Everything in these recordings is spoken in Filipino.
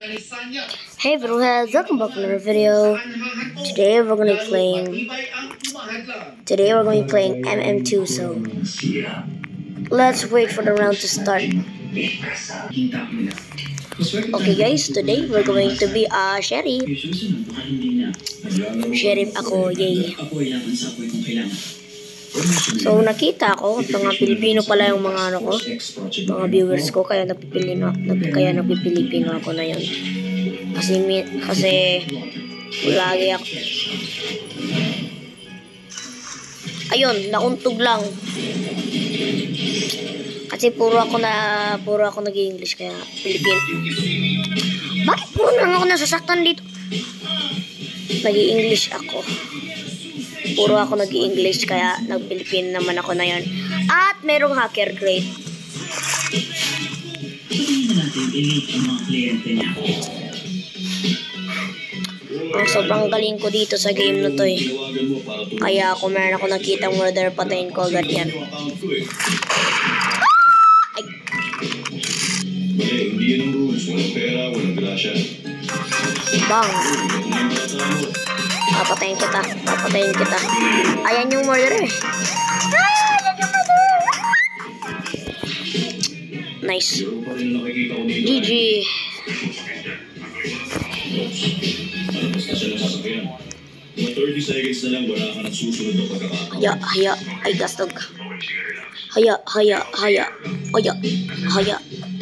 Hey everyone, welcome back to another video. Today we're gonna be playing MM2, so let's wait for the round to start. Okay guys, today we're going to be sheriff. Sheriff ako, yay. So nakita ko, mga Pilipino pala yung mga ano ko, mga viewers ko, kaya nagpipilipino ako na yun. Kasi lagi ako. Ayun, nauntog lang. Kasi puro ako nag-English kaya Pilipino. Bakit puro lang ako nasasaktan dito? Nag-English ako. Puro ako nag-English kaya nag-Pilipino naman ako na yun. At merong hacker grade. Ang sobrang galing ko dito sa game na to eh. Kaya kung meron ako nakitang murder, patayin ko agad yan. Ay. Hindi yan ang rules. Walang pera, walang grasya. Bang. Papatayin kita. Ayan yung murder eh. Ayan yung murder. Nice. GG. Basta siya lang sasakyan. Mga 30 seconds na lang, wala ka ng susunod na pagkakataon. Haya. Ay, gastog. Haya.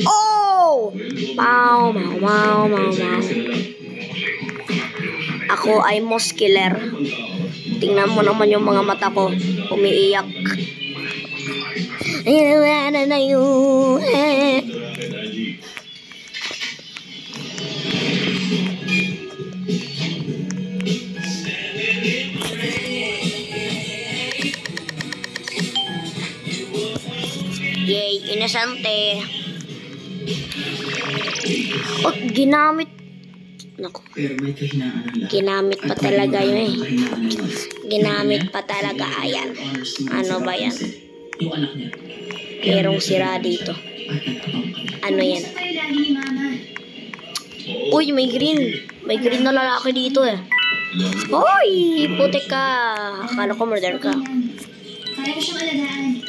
Oh! Mau. Ako ay moss killer. Tingnan mo naman yung mga mata ko. Umiiyak. Yay, inosente. Oh, ginamit. Naku. Ginamit pa talaga yun eh. Ginamit pa talaga. Ayan. Ano ba yan? Merong sira dito. Ano yan? Uy, may green. May green na lalaki dito eh. Hoy! Putik ka. Akala ko murder ka. Kaya ko siyang alagaan.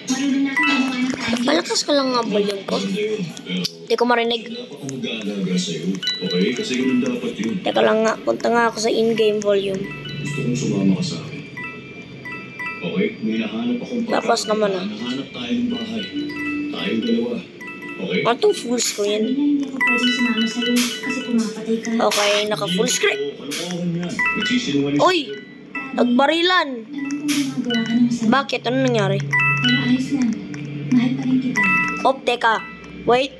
Marunong na akong gumawa ng kahit. Palakas ka lang nga volume ko. Hindi ko marinig. Okay, kasi ganun dapat yun. Teka lang nga, punta nga ako sa in-game volume. Gusto kong sumama ka sa akin. Okay, may nahanap akong Tapos naman ah. Nahanap tayo ng bahay. Tayong dalawa. Okay? Ano itong full screen? Hindi ako pwedeng sumama sa'yo kasi pumapatay ka. Okay, naka full screen. Kalokohan yan. Nagsisinungaling. Uy! Nagbarilan! Alam kong gumagawa ka ng masama. Bakit? Ano nangyari? Pero ayos lang. Mahal pa rin kita. Oh, teka. Wait.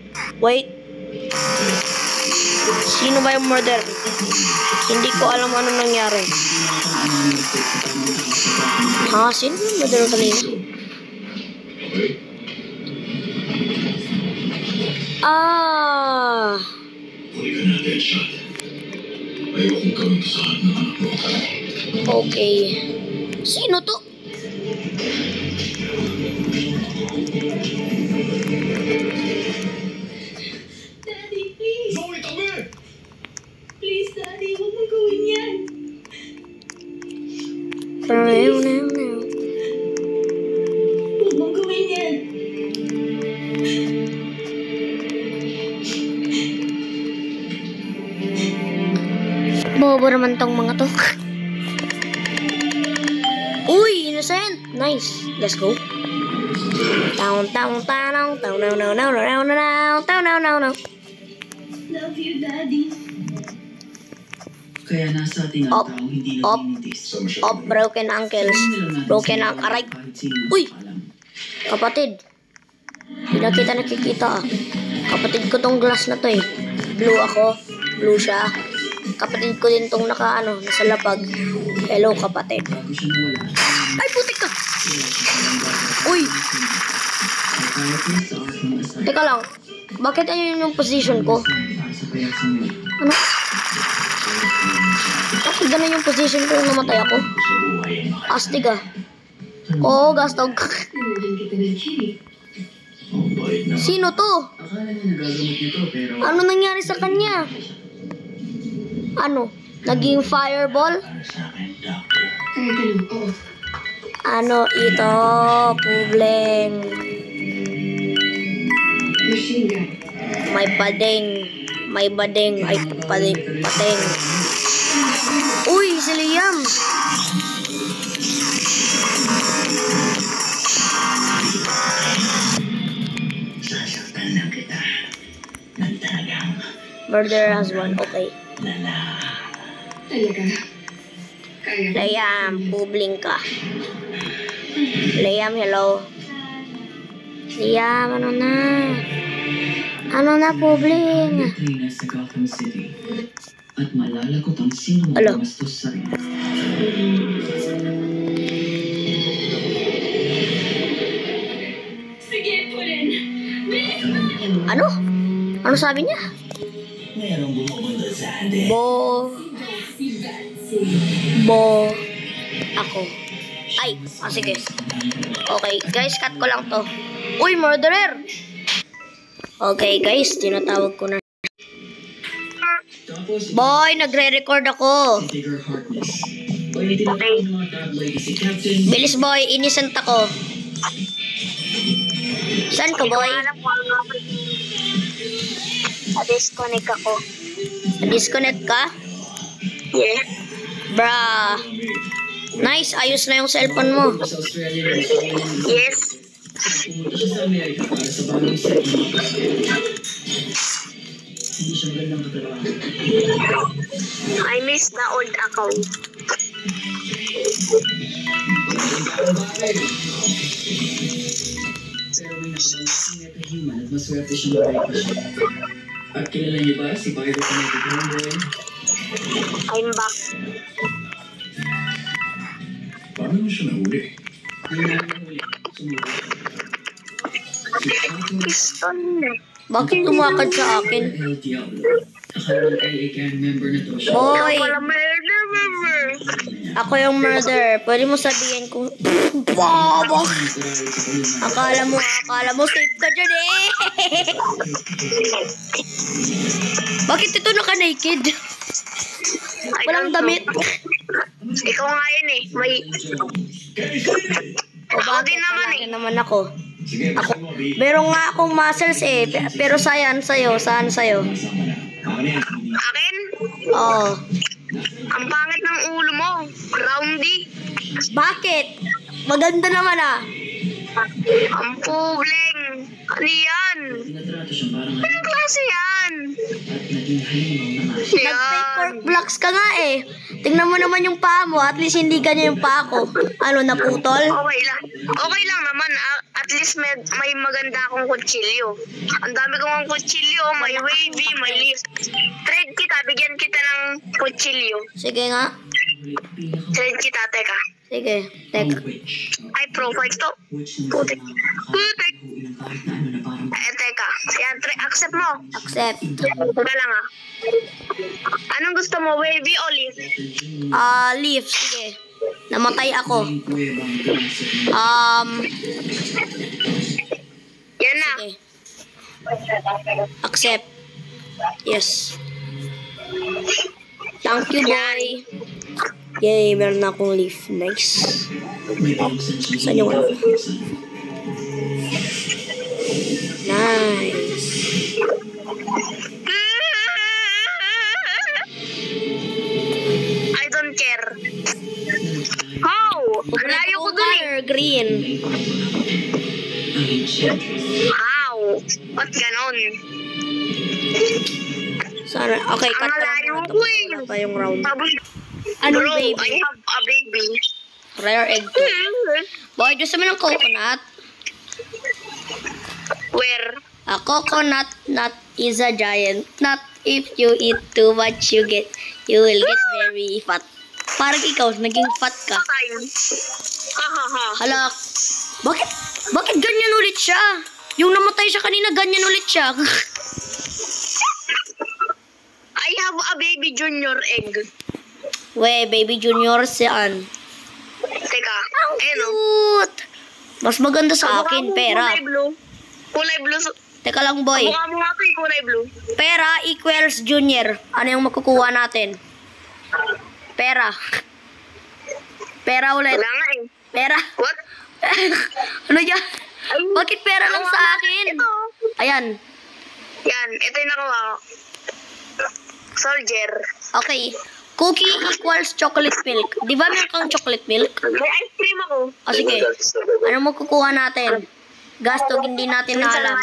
Sino ba yung murder? Hindi ko alam ano nangyari. Ha? Sino yung murder kanina? Okay? Huli ka natin, shot. Ayokong gawin sa lahat ng anak mo. Okay. Sino to? Daddy, please. Zoe, tabi! Please, Daddy. Huwag mong gawin yan. Huwag mong gawin yan. Bobo naman tong mga to. Uy, innocent. Nice. Let's go. Down. Love you, Daddy. Kaya nasa ating ang taong hindi naginitis. Broken ankles. Broken aray. Uy! Kapatid. Hindi na kita nakikita ah. Kapatid ko tong glass na to eh. Blue ako. Blue siya. Kapatid ko din tong nasa lapag. Hello kapatid. Bago siya nawala, Ay, putik ka! Uy! Teka lang. Bakit ayun yung position ko? para sa payasang mo. Ano? Bakit ganun yung position ko nung namatay ako? Astig ah. Oo, gastog. Tinulin kita ng chili. Ang bait naman. Sino to? Akala niya nagagamot nito pero... Ano nangyari sa kanya? Ano? Naging fireball? Para sa akin, Doctor. Oo. Ano ito? Publeng. Machine gun. May bading. May bading. Ay, pateng. Uy, si Liam. Sasaktan lang kita. Nang talagang Murder has one. Okay. lala. Talaga. Kaya. Liam, publing ka. Liam, hello. Liam, ano na? Ano na, publing? Katrina sa Gotham City. At malalagot ang sinong Alo. gumastos sa rin. Sige, Pulen. Ano? Ano sabi niya? Merong bumubunda sa atin. Bo. Ako. Ay, sige. Okay, guys, cut ko lang to. Uy, murderer! Okay, guys, tinatawag ko na. Tapos, Boy, nagre-record ako. si Tigger Harkness. O yung tinatawag ng mga tabloid si Captain... Bilis, boy, innocent ako. Saan ka, boy? Disconnect ako. Disconnect ka? Yeah. Bruh. Nice, ayos na yung cellphone mo. Sa Australia rin, sa Yes. pumunta siya sa Amerika para sa bagong set ng mga hindi siya magandang katrabaho. I miss the old account. Pero may nakabang si meta-human at maswerte siyang maray pa siya. At kilala niyo ba si Pyrokinetic Homeboy? I'm back. Paano mo siya nahuli? Yung nahuli, sumuli. Si Pato Piston. Bakit tumakad sa akin? El Diablo. Akala ng LA Gang member na to siya. Boy, Wala murder, member. ako yung murder. Pwede mo sabihin kung... Baba! Akala mo safe ka dyan eh. Bakit ito naka-naked? Walang damit. Ikaw nga yun eh. May... O bakit din naman palagi eh. naman ako? Sige, Ako, basta mo, B. meron nga akong muscles eh. Pero saan sa'yo? Saan sa'yo? Sama na. Ako na yan. Akin? Oo. Ang pangit ng ulo mo. Roundy. Bakit? Maganda naman ah. Ang publeng. Ano yan? Tinatrato siya parang Anong klase yan? at naging halimaw na nga siya. Nag-fake cork blocks ka nga eh. Tingnan mo naman yung paa mo. At least hindi ganyan yung paa ko. Ano, naputol? Okay lang. Okay lang naman. At least may maganda akong kutsilyo. Ang dami kong kutsilyo. May wavy, may lift. Trade kita. Bigyan kita ng kutsilyo. Sige nga. Trade kita. Teka. Sige. Tek. Witch. Ay, profile to. Witch na Putik. masama. Putik. Ng kahit na ano na parang Teka. Yan, accept mo. Accept. Teka lang ah. Anong gusto mo? Wavy o lift? Leaf. Sige. Namatay ako. yung kuwebang pinasok ng Yan na. Sige. Accept. Yes. Thank you, boy. Yay, meron na akong leaf. Nice. may buksan siya Saan yung ano? Nice. I don't care. How? Ang layo ko dun eh. Color green. ang enchantress. How? Ba't ganon? Sana, okay, cut Ang ko lang layo muna to. ko eh. Wala pa yung round. Sabi, Anong bro, baby? I have a baby. Rare egg to. Boy, gusto mo ng coconut? Where? A coconut nut is a giant nut. If you eat too much, you will get very fat. Parang ikaw, naging fat ka. Patay. Ha ha ha. Hala, bakit ganyan ulit siya? Yung namatay siya kanina, ganyan ulit siya. I have a baby junior egg. We, baby junior, saan? Teka. Ayun o. Cute! Mas maganda sa akin, pera. Kulay blue. Kulay blue. Teka lang, boy. Mukha mo nga ito eh, kulay blue. Pera equals junior. Ano yung makukuha natin? Pera. Pera ulit. Wala nga eh. Pera. What? Ano yan? Bakit pera lang sa akin? Ito. Ayan. Yan, ito yung nakuha ko. Soldier. Okay. Cookie equals chocolate milk. Di ba meron kang chocolate milk? May ice cream ako. O sige. Ano makukuha natin? Gastog, hindi natin na alam.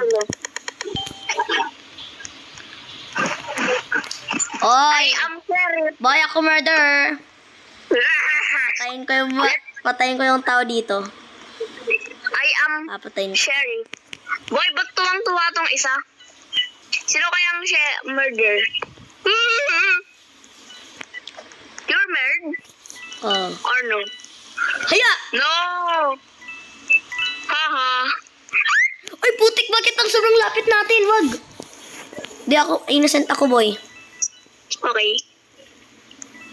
Oy! I am Sheriff. Boy, ako murderer. Patayin ko yung tao dito. I am Papatayin ko. Sheriff. Boy, ba't tuwang-tuwa tong isa? Sino kayang murder? You're murdered? Oh. Or no? Haya! No! Haha. Uy, putik, bakit ang sobrang lapit natin? Wag! Di ako, innocent ako, boy. Okay.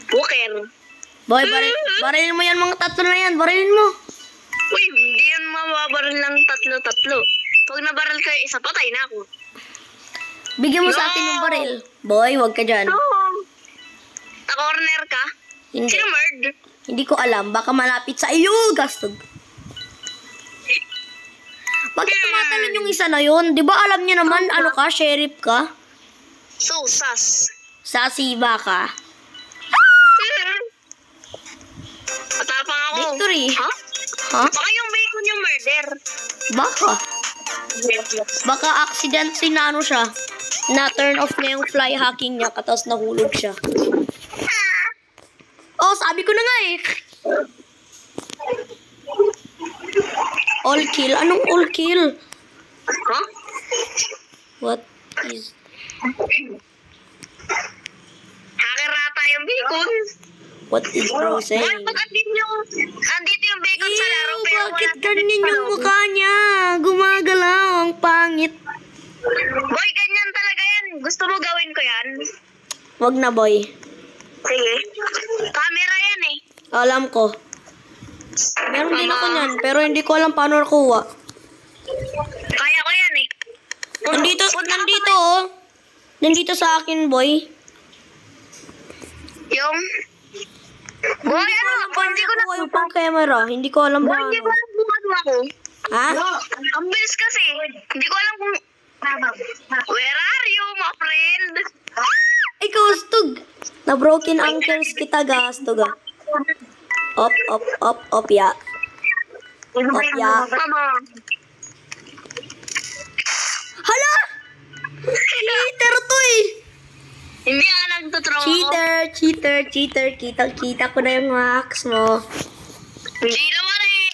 Buker. Boy, barilin mo yan mga tatlo na yan. Barilin mo. Uy, hindi yan mababaril ng tatlo-tatlo. Pag nabaril kayo isa, patay na ako. Bigyan mo sa No! akin yung baril. Boy, wag ka dyan. No! Na-corner ka? Hindi. Sino murder? Hindi ko alam. Baka malapit sa iyo, gastog. Bakit tumatalon yung isa na yun? Di ba alam niyo naman, ano ka, sheriff ka? So, sus. Sasiba ka. Matapang ako. Victory. Ha? Ha? Baka yung bacon yung murder. Baka. Baka accidentally na ano siya. Na turn off niya yung fly hacking niya katapos nahulog siya. Oh, sabi ko na nga eh. All kill? Anong all kill? Ha? What is... Hacker rata yung bacon. What is bro Boy, saying? ba't andito yung bacon sa laro Ew, pero bakit wala ganyan sa yung loob? mukha niya? Gumagalaw, ang pangit. Boy, ganyan talaga yan. Gusto mo gawin ko yan? Wag na, boy. Sige. Camera yan eh. Alam ko. Meron din ako niyan, pero hindi ko alam paano nakuha. Kaya ko yan eh. Nandito oh. Nandito sa akin, boy. Yung... Boy, ano? Hindi ko na... Yung pang camera. Hindi ko alam Boy, ba hindi ko ano. alam kung ano ako. Ha? Ang bilis kasi. Hindi ko alam kung... Where are you, my friend? Ay, kastog. Na-broken ankles kita, gastog ah. Op, ya. ya. Mama. Hala! Cheater to eh. Hindi ako nagtutraw ako. Cheater. Kita ko na yung hacks mo. Hindi naman eh.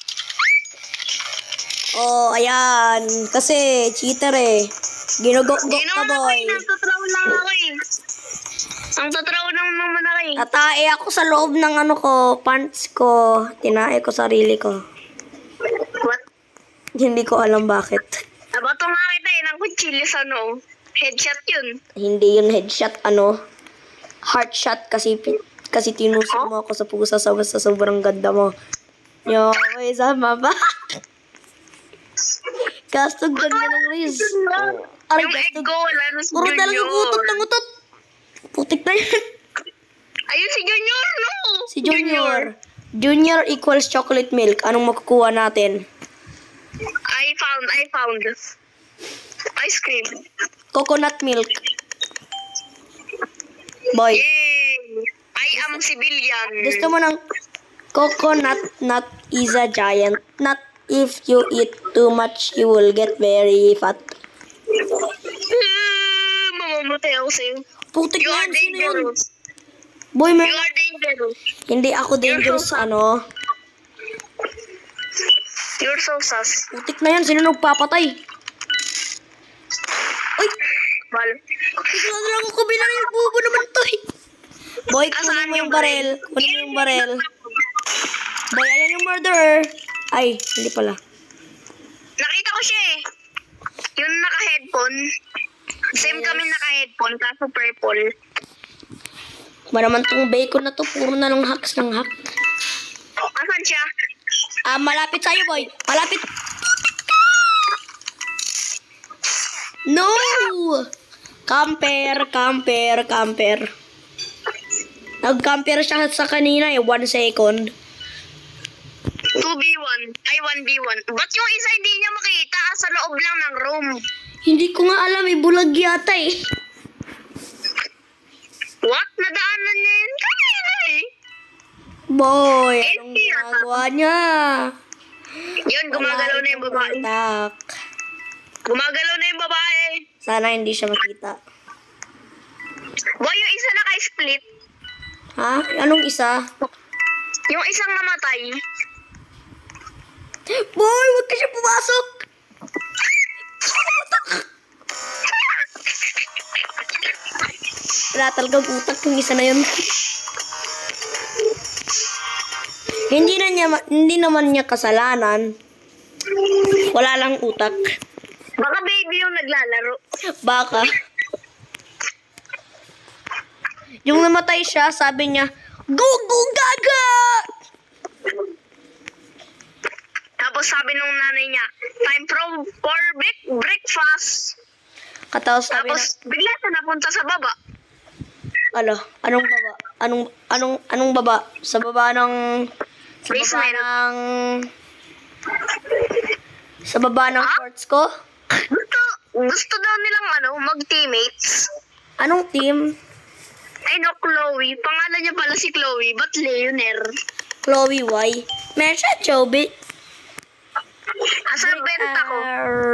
Oh, ayan. Kasi, cheater eh. Ginugok-gok Hindi ka, naman ako boy. eh. Nagtutraw lang ako eh. Ang tutraw lang naman ako eh. Tatae ako sa loob ng ano ko, pants ko. Tinae ko sarili ko. What? Hindi ko alam bakit. Nabato nga kita eh. Ng kutsilyo sa noo. Headshot yun. Hindi yun headshot, ano. Heart shot kasi tinusok mo ako sa pusa sa sobrang ganda mo. Yo, may sama ba? Gastog ganda ng Riz. Aray, Yung egg gastog. ko wala na si Puro Junior. talagang utot ng utot. Putik na yan. Ayun si Junior, no? Si Junior. Junior equals chocolate milk. Anong makukuha natin? I found. Ice cream. Coconut milk. Boy, Yay! I am civilian. gusto mo ng coconut nut is a giant nut. If you eat too much, you will get very fat. Mamamatay ako sa'yo. Putik You na are yan. Sino yun? dangerous. Boy, You are dangerous. hindi ako dangerous, ano. You're so sus. Putik na yan. Sino nagpapatay? Uy! Well, Bigla na lang ako binaril. Bubo naman to eh. Boy, kunin Asan mo yung yung baril. Kunin mo yung baril. Boy, ayan yung murderer. Ay, hindi pala. nakita ko siya eh. Yung naka-headphone. Same kami naka-headphone, kaso purple. Ba naman tong bacon na to. Puro na lang hacks ng hack. Asan siya? Malapit sa'yo, boy. Malapit. No! Camper. Nag-camper siya sa kanina 1 second. 2v1. Ay, 1v1. Ba't yung isa hindi niya makita? Sa loob lang ng room. Hindi ko nga alam, bulag yata eh. What? Nadaanan niya yun kanina eh. Boy, anong ginagawa niya? Yun, gumagalaw na yung babae. Tak. Gumagalaw na yung babae. Sana hindi siya makita. Boy, yung isa naka-split. Ha? Anong isa? Yung isang namatay. Boy, huwag ka siya pumasok! Wala talagang utak yung isa na yun. Hindi naman niya kasalanan. Wala lang utak. Baka baby yung naglalaro. Baka. Yung namatay siya, sabi niya, "Go, go, gaga!" Tapos sabi nung nanay niya, time for breakfast. Katapos sabi Tapos bigla siya napunta sa baba. anong baba? Anong baba? Sa baba ng... Basement. Sa baba ng courts ko? Gusto daw nilang mag-teammates. Anong team? Ay no, Chloe. Pangalan niya pala si Chloe. Ba't Leoner? Chloe Y. Mesha Chobi. Asan benta ko?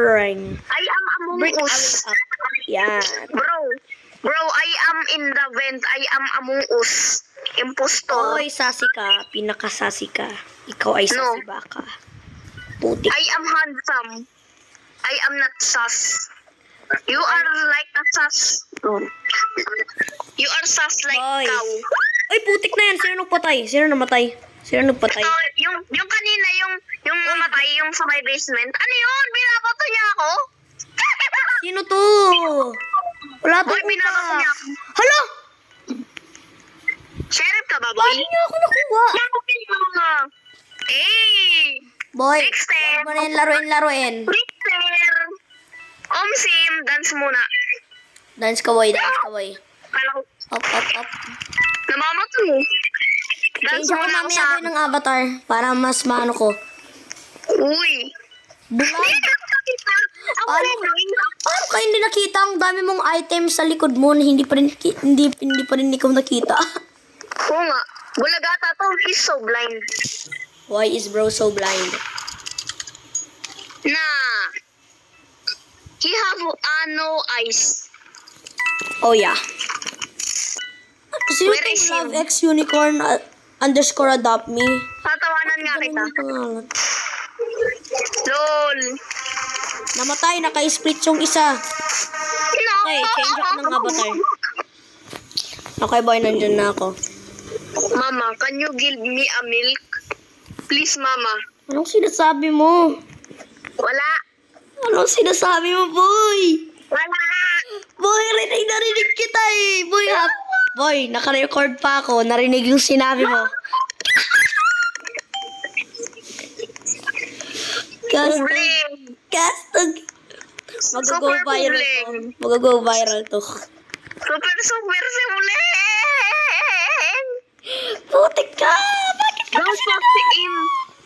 Ring. I am Among Brick Us. up. Yan. Bro, I am in the vent. I am Among Us. Impostor. Oy, sasi ka. Pinakasasi ka. Ikaw ay sasi baka. Putik. I am handsome. I am not sus. You are like a sus. You are sus like Boy. cow. Ay, putik na yan. Sino nagpatay? Sino namatay? So, yung kanina, yung namatay, yung sa my basement. Ano yun? Binabato niya ako? Sino to? Wala to. Boy, binabato niya ako. Hala! Sheriff ka ba, boy? Paano niya ako nakuha? Eh! Boy, Trickster. huwag mo na yung laruin. Trickster! Omsim, dance muna. Dance ka, boy. Dance ka, boy. Kala ko, Up. namamatay mo. Dance Change ako muna ako mamaya sa... boy ng avatar para mas maano ko. Uy! Bulag. Hindi ka nakita. Ako Paano, rin. paano ka hindi nakita? Ang dami mong items sa likod mo na hindi pa rin ikaw nakita. Oo nga. Bulagata to. He's so blind. Why is bro so blind? Nah. He have no eyes. Oh yeah. Sino Where is tong him? Love X Unicorn _ adopt me? Tatawanan nga kita. Ganun ang pangalan. LOL. Namatay, naka-split yung isa. No. Okay, change ako ng avatar. Okay boy, nandyan na ako. Mama, can you give me a milk? Please, Mama. Anong sinasabi mo? Wala. Anong sinasabi mo, boy? Wala. Boy, narinig kita eh. Boy, naka-record pa ako. Narinig yung sinabi mo. Bling. Castag. Mag-go Super viral to. bling. Mag-go viral to. Super simuling. Putik ka! Bakit ka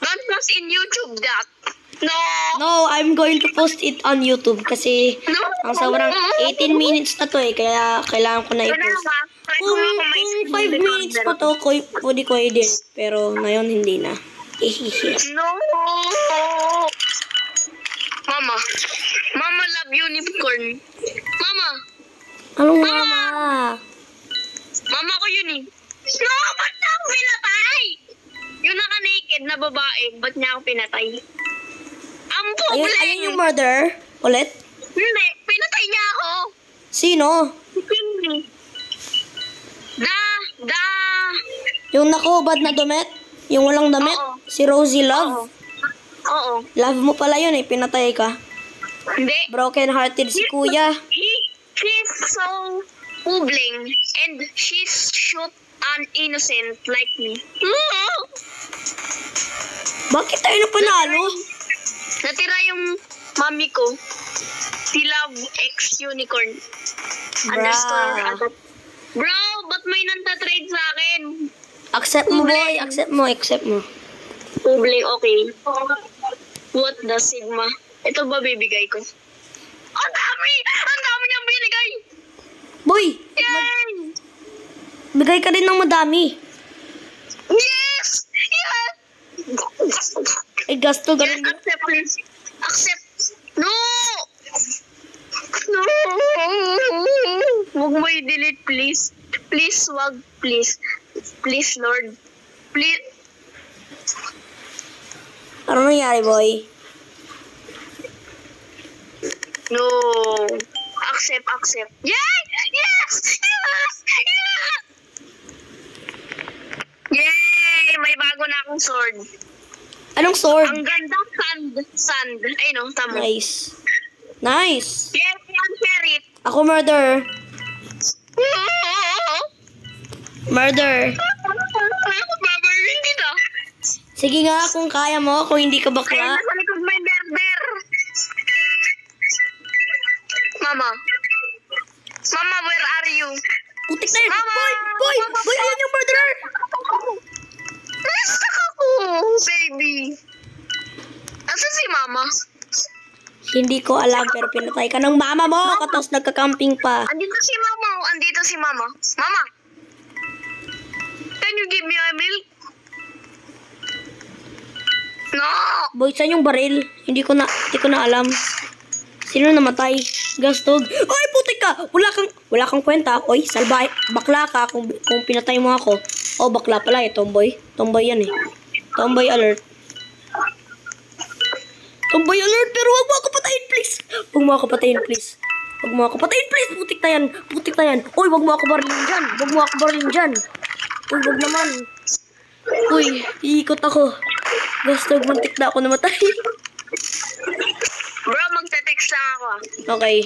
Don't post in YouTube that. No. No, I'm going to post it on YouTube kasi No. ang sobrang 18 minutes na to eh. Kaya kailangan ko na Wala i-post. nga. Try ko Kung nga kung may 5 screen minutes pa recorder. to, pwede ko i-delete. Pero ngayon hindi na. No. Mama. Mama love unicorn. Mama. Anong mama? Mama ko yun eh. No, ba't niya ako pinatay? Yung naka-naked na babae, ba't niya ako pinatay? Ang Ayun yung murder? Ulit? Hindi, pinatay niya ako. Sino? Hindi. Yung nakubad na damit? Yung walang damit? Oo. Si Rosie Love? Oo. Love mo pala yun eh, pinatay ka. Hindi. Broken hearted si kuya. He's so publing and she's shoot an innocent like me. Bakit tayo na panalo? Natira yung mami ko. Si Love X Unicorn. Bra. Underscore. Bro, ba't may nanta-trade sa akin? Accept mo, boy. Accept mo, accept mo. Public, okay. What the Sigma? Ito ba bibigay ko? Ang dami! Ang dami niyang binigay! Boy, Yay! bigay ka din ng madami. Yes! Yes! Eh, gasto Yes, ganun. accept please. Accept. No! No! Huwag mo i-delete, please. Please, wag. Please. Please, Lord. Please. Ano nangyari, boy? No. Accept, accept. Yay! Yes! Yes! Yes! Yay! May bago na akong sword. Anong sword? Ang ganda, sand. Sand. Ay, no, tama. Nice. Nice. Yes, ang sheriff. Ako murder. Murder. Babayin kita. Sige nga, kung kaya mo, kung hindi ka Kaya bakla. nasa likod may berber. Mama. Mama, where are you? Putik na yun. Mama! Boy! Boy! Boy! Ayan yung murderer! Nasta ako, baby. Asan si mama? Hindi ko alam, pero pinatay ka ng mama mo. Tapos nagka-camping pa. Andito si mama. Andito si mama. Mama. Can you give me a milk? No. Boy, saan yung baril? Hindi ko na alam. Sino namatay? Gastog. Oy, putik ka! Wala kang kwenta. Oy, salbay. Bakla ka kung pinatay mo ako. Oh, bakla pala eh, tomboy. Tomboy yan eh. Tomboy alert. Tomboy alert, pero wag mo ako patayin, please. Wag mo ako patayin, please. Wag mo ako patayin, please. Putik na yan. Putik na yan. Oy, wag mo ako barilin dyan. Wag mo ako barilin dyan. Uy, wag naman. Uy, iikot ako. Gastog, muntik na ako namatay. Bro, magte-text lang ako. Okay.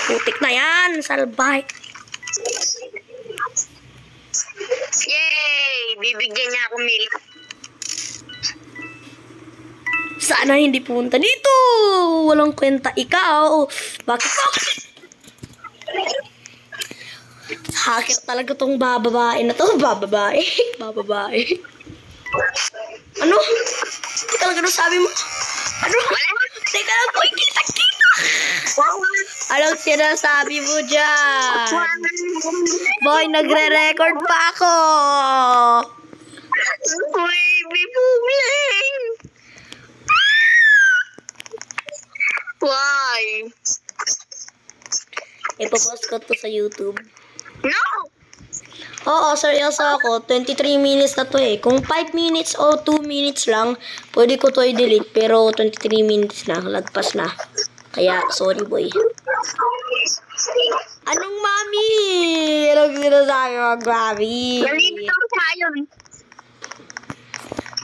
Putik na yan. Salbay. Yay! Bibigyan niya ako milk. Sana hindi punta dito. Walang kwenta ikaw. Bakit mo? Hakit talaga tong bababae na to. Bababae. Bababae. Ano? Teka lang, ano sabi mo? Ano? Teka lang, boy, kita-kita. Anong sinasabi mo dyan? Boy, nagre-record pa ako. Baby Publing! Why? Ipopost ko to sa YouTube. No! Oo, seryoso ako. 23 minutes na to eh. Kung 5 minutes o 2 minutes lang, pwede ko to i-delete. Pero 23 minutes na. Lagpas na. Kaya, sorry boy. Anong mami? Anong sinasabi mo, mami? Nalito ako sa ayon.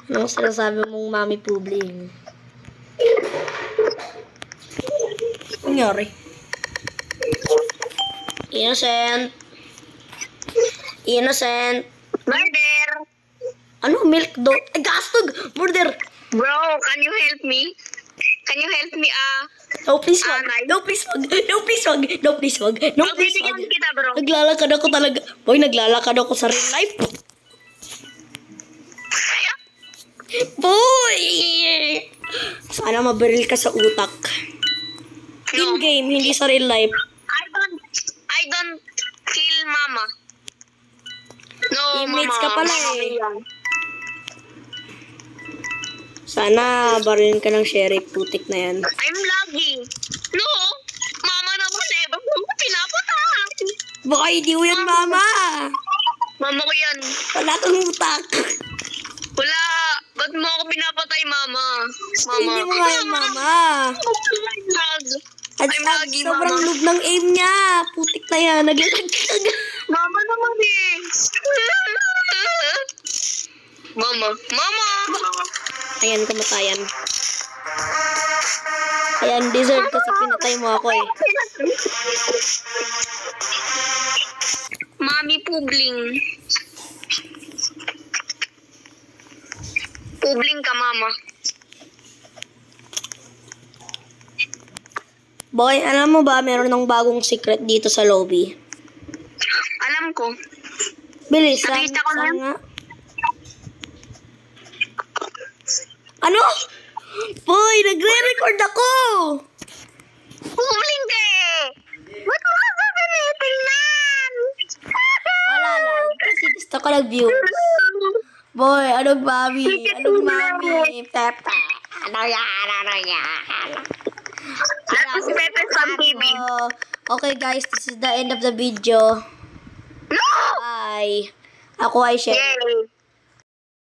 Anong sinasabi mong mami Publing? Nangyari? Innocent. Innocent. Murder! Ano? Milk do? Ay, gastog! Murder! Bro, can you help me? Can you help me, No, please wag. Anay? No, please wag. No, please wag. No, please wag. No, please wag. Bibigyan kita, bro. Naglalakad ako talaga. Boy, naglalakad ako sa real life. Boy! Sana mabaril ka sa utak. In-game, hindi sa real life. I don't kill mama. No, Teammates mama. ka pala Mama eh. yan. Sana barilin ka ng sheriff. Putik na yan. I'm lagging. No, mama naman eh. Ba't mo pinapatay? Baka hindi mo yan, mama. Mama ko yan. Wala kang utak. Wala. Ba't mo ako pinapatay, mama? Mama. Hindi mo nga yan, mama. I'm lag. At I'm laggy, sobrang mama. loob ng aim niya. Putik na yan. Naglalag. Mama naman eh. Mama. Mama. Ayan, kamatayan. Ayan, deserve kasi pinatay mo ako eh. Mami Publing. Publing ka, mama. Boy, alam mo ba, meron ng bagong secret dito sa lobby. Alam ko. Bilis, Nakita ko na. nga. Ano? Boy, nagre-record ako! Huling ka eh! Ba't mo ka gagamitin nan? Wala lang, kasi gusto ko nag-views. Boy, anong mami? Anong mami? Pepe. Ano yan? Tapos Pepe from TV. Okay guys, this is the end of the video. No! Bye. Ako ay Sherry. Yay!